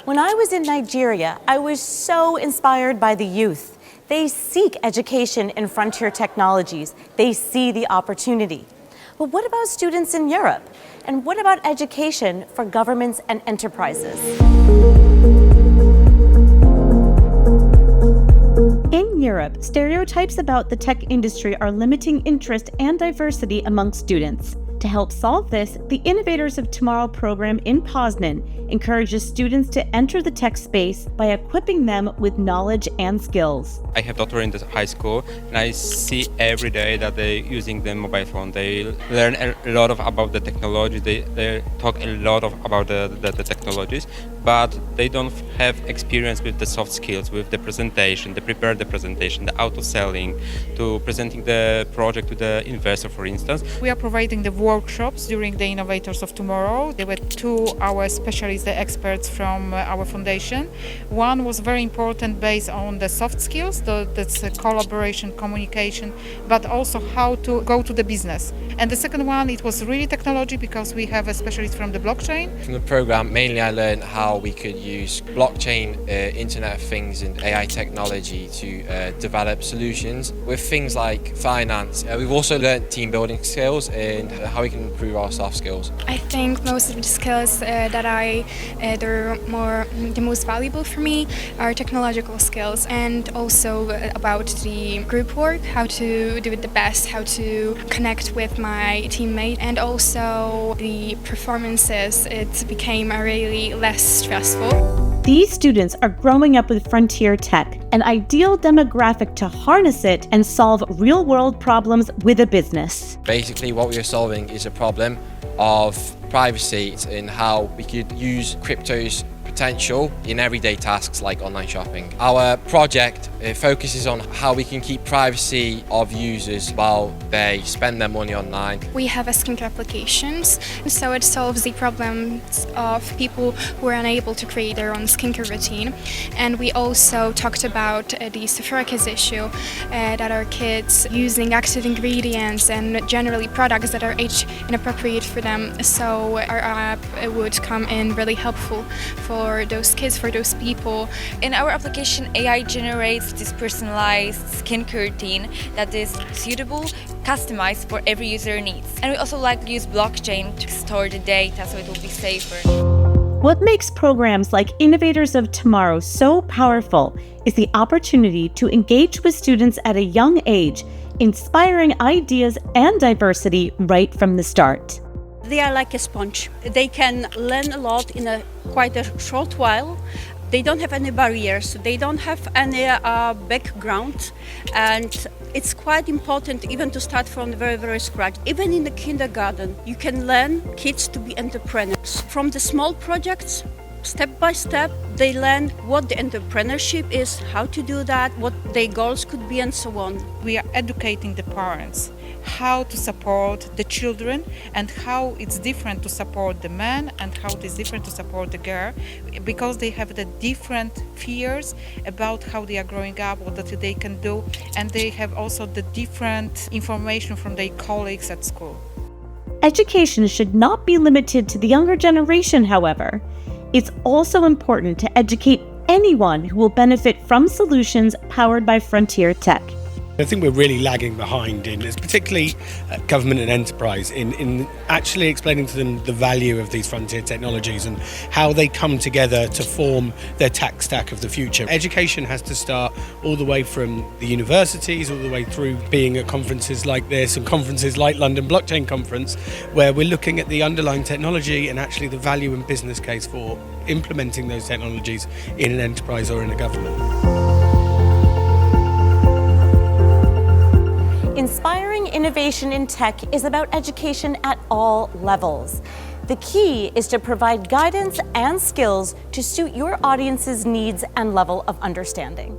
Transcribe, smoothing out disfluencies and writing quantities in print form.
When I was in Nigeria, I was so inspired by the youth. They seek education in frontier technologies. They see the opportunity. But what about students in Europe? And what about education for governments and enterprises? In Europe, stereotypes about the tech industry are limiting interest and diversity among students. To help solve this, the Innovators of Tomorrow program in Poznań encourages students to enter the tech space by equipping them with knowledge and skills. I have a daughter in the high school, and I see every day that they're using the mobile phone. They learn a lot about the technology. They talk a lot about the technologies, but they don't have experience with the soft skills, with the presentation, the prepare the presentation, the auto selling, to presenting the project to the investor, for instance. We are providing the workshops during the Innovators of Tomorrow. There were 2 our specialists, the experts from our foundation. One was very important based on the soft skills, that's collaboration, communication, but also how to go to the business. And the second one, it was really technology, because we have a specialist from the blockchain. From the program, mainly I learned how we could use blockchain, Internet of Things and AI technology to develop solutions with things like finance. We've also learned team building skills and how we can improve our soft skills. I think most of the skills that they're the most valuable for me are technological skills, and also about the group work, how to do it the best, how to connect with my teammate, and also the performances. It became really less stressful. These students are growing up with frontier tech, an ideal demographic to harness it and solve real-world problems with a business. Basically, what we are solving is a problem of privacy and how we could use crypto's potential in everyday tasks like online shopping. Our project focuses on how we can keep privacy of users while they spend their money online. We have a skincare applications, so it solves the problems of people who are unable to create their own skincare routine. And we also talked about the psoriasis issue, that are kids using active ingredients and generally products that are age inappropriate for them. So our app would come in really helpful for those kids, for those people. In our application, AI generates this personalized skincare routine that is suitable, customized for every user needs. And we also like to use blockchain to store the data so it will be safer. What makes programs like Innovators of Tomorrow so powerful is the opportunity to engage with students at a young age, inspiring ideas and diversity right from the start. They are like a sponge. They can learn a lot in quite a short while. They don't have any barriers. They don't have any background, and it's quite important even to start from the very scratch. Even in the kindergarten, you can learn kids to be entrepreneurs. From the small projects, step by step, they learn what the entrepreneurship is, how to do that, what their goals could be, and so on. We are educating the parents how to support the children, and how it's different to support the man and how it is different to support the girl, because they have the different fears about how they are growing up, what that they can do, and they have also the different information from their colleagues at school. Education should not be limited to the younger generation, however. It's also important to educate anyone who will benefit from solutions powered by frontier tech. I think we're really lagging behind particularly government and enterprise, in actually explaining to them the value of these frontier technologies and how they come together to form their tech stack of the future. Education has to start all the way from the universities, all the way through being at conferences like this and conferences like London Blockchain Conference, where we're looking at the underlying technology and actually the value and business case for implementing those technologies in an enterprise or in a government. Inspiring innovation in tech is about education at all levels. The key is to provide guidance and skills to suit your audience's needs and level of understanding.